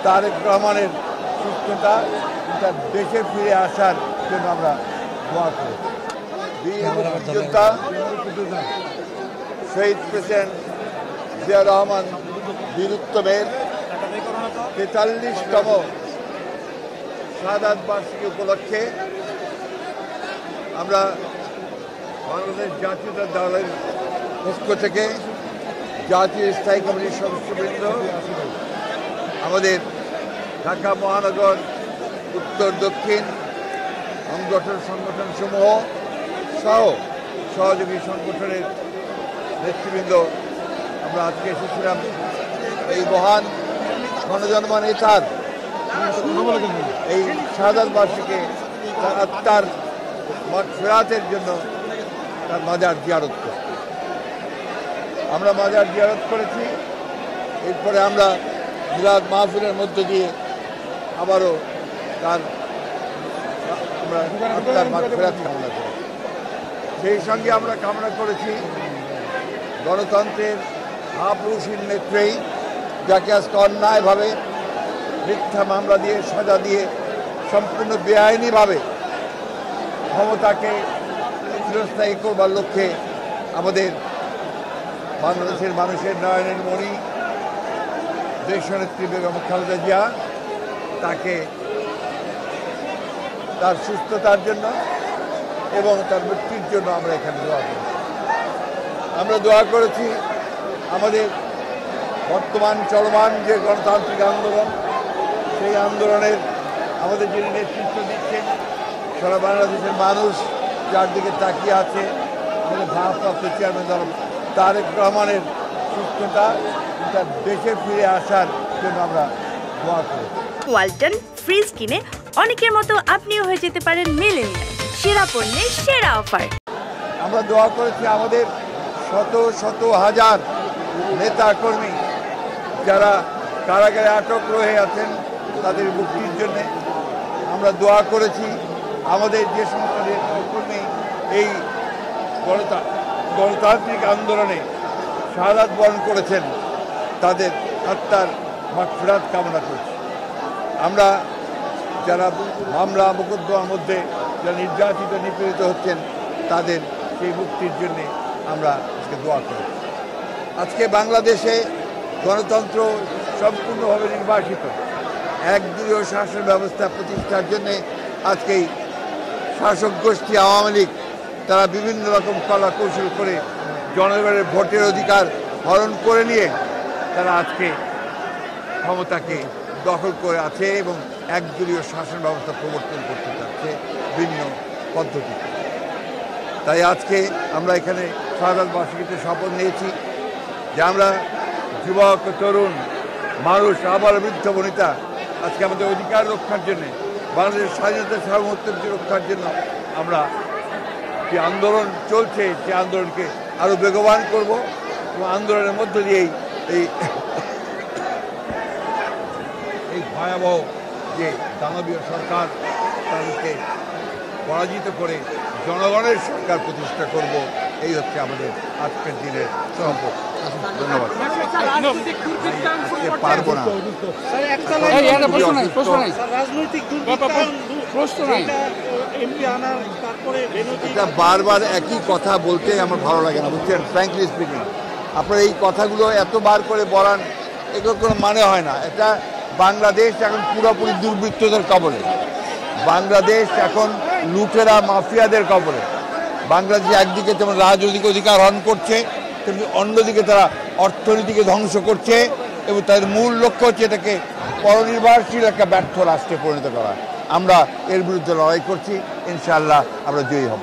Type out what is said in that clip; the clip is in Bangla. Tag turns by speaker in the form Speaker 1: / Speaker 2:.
Speaker 1: তারেক রহমানের সুস্থতা তার দেশে ফিরে আসার জন্য আমরা দোয়া করি। বীর মুক্তিযোদ্ধা শহীদ প্রেসিডেন্ট জিয়া রহমান বীরুত্তমের ৪৩তম শাহাদাত বার্ষিকী উপলক্ষে আমরা বাংলাদেশ জাতীয়তাবাদী দলের পক্ষ থেকে জাতীয় স্থায়ী কমিটির সদস্যবৃন্দ, আমাদের ঢাকা মহানগর উত্তর দক্ষিণ সংগঠন সমূহ সহ সহযোগী সংগঠনের নেতৃবৃন্দ আমরা আজকে এসেছিলাম এই মহান গণজন্ম নেতার এই শাহাদাত বার্ষিকী তার আত্মার ফেরাতের জন্য তার মাজার জিয়ারত করতে। আমরা মাজার জিয়ারত করেছি। এরপরে আমরা মিলাদ মাহফিলের মধ্য দিয়ে আবারও তার আমরা আত্মার মাগফিরাত কামনা করি। সেই সঙ্গে আমরা কামনা করেছি গণতন্ত্রের মহাপুরুষের নেত্রী, যাকে আজকে অন্যায়ভাবে মিথ্যা মামলা দিয়ে সাজা দিয়ে সম্পূর্ণ বেআইনিভাবে ক্ষমতাকে চিরস্থায়ী করবার লক্ষ্যে আমাদের বাংলাদেশের মানুষের নয়নের মণি দেশনেত্রী বেগম খালেদা জিয়া, তাকে তার সুস্থতার জন্য এবং তার মুক্তির জন্য আমরা এখানে দোয়া করি। আমরা দোয়া করেছি আমাদের বর্তমান চলমান যে গণতান্ত্রিক আন্দোলন, সেই আন্দোলনের আমাদের যিনি নেতৃত্ব দিচ্ছেন, সারা বাংলাদেশের মানুষ যার দিকে তাকিয়ে আছে, আমাদের ভারপ্রাপ্ত চেয়ারম্যান জনাব তারেক রহমানের সুস্থতা তার দেশে ফিরে আসার জন্য আমরা দোয়া করি।
Speaker 2: ওয়ালটন ফ্রিজ কিনে অনেকের মতো আপনিও হয়ে যেতে পারেন মিলেনিয়াল, সেরা পণ্যের সেরা অফার।
Speaker 1: আমরা দোয়া করেছি আমাদের শত শত হাজার নেতা কর্মী যারা কারাগারে আটক রয়ে আছেন তাদের মুক্তির জন্য। আমরা দোয়া করেছি আমাদের যে সমস্ত কর্মী এই গণতান্ত্রিক আন্দোলনে শাহাদাত বরণ করেছেন তাদের আত্মার মাগফিরাত কামনা করছি। আমরা যারা মামলা মোকদ্দমার মধ্যে যারা নির্যাতিত নিপীড়িত হচ্ছেন তাদের সেই মুক্তির জন্যে আমরা আজকে দোয়া করি। আজকে বাংলাদেশে গণতন্ত্র সম্পূর্ণভাবে নির্বাসিত, একদলীয় শাসন ব্যবস্থা প্রতিষ্ঠার জন্যে আজকেই শাসক গোষ্ঠী আওয়ামী লীগ তারা বিভিন্ন রকম কলা কৌশল করে জনগণের ভোটের অধিকার হরণ করে নিয়ে তারা আজকে ক্ষমতাকে দখল করে আছে এবং একদলীয় শাসন ব্যবস্থা প্রবর্তন করতে চাচ্ছে ভিন্ন পদ্ধতিতে। তাই আজকে আমরা এখানে শাহাদাত বার্ষিকীতে শপথ নিয়েছি যে আমরা যুবক তরুণ মানুষ আবার বৃদ্ধ বনিতা আজকে আমাদের অধিকার রক্ষার জন্যে, বাংলাদেশের স্বাধীনতা সার্বভৌমত্ব রক্ষার জন্য আমরা যে আন্দোলন চলছে সে আন্দোলনকে আরও বেগবান করব এবং আন্দোলনের মধ্য দিয়েই এই ভয়াবহ যে দানবীয় সরকার তাদেরকে পরাজিত করে জনগণের সরকার প্রতিষ্ঠা করব, এই হচ্ছে আমাদের আজকের দিনের সম্পদ। ধন্যবাদ। পারবো না, এটা বারবার একই কথা বলতে আমার ভালো লাগে না, বুঝছেন? ফ্র্যাঙ্কলি স্পিকিং, আপনার এই কথাগুলো এতবার করে বলান এগুলো কোনো মানে হয় না। এটা বাংলাদেশ এখন পুরোপুরি দুর্বৃত্তদের কবলে, বাংলাদেশ এখন লুটেরা মাফিয়াদের কবলে। বাংলাদেশ একদিকে যেমন রাজনৈতিক অধিকার হরণ করছে, তেমনি অন্যদিকে তারা অর্থনীতিকে ধ্বংস করছে এবং তাদের মূল লক্ষ্য হচ্ছে এটাকে পরনির্ভরশীল একটা ব্যর্থ রাষ্ট্রে পরিণত করা। আমরা এর বিরুদ্ধে লড়াই করছি, ইনশাআল্লাহ আমরা জয়ী হব।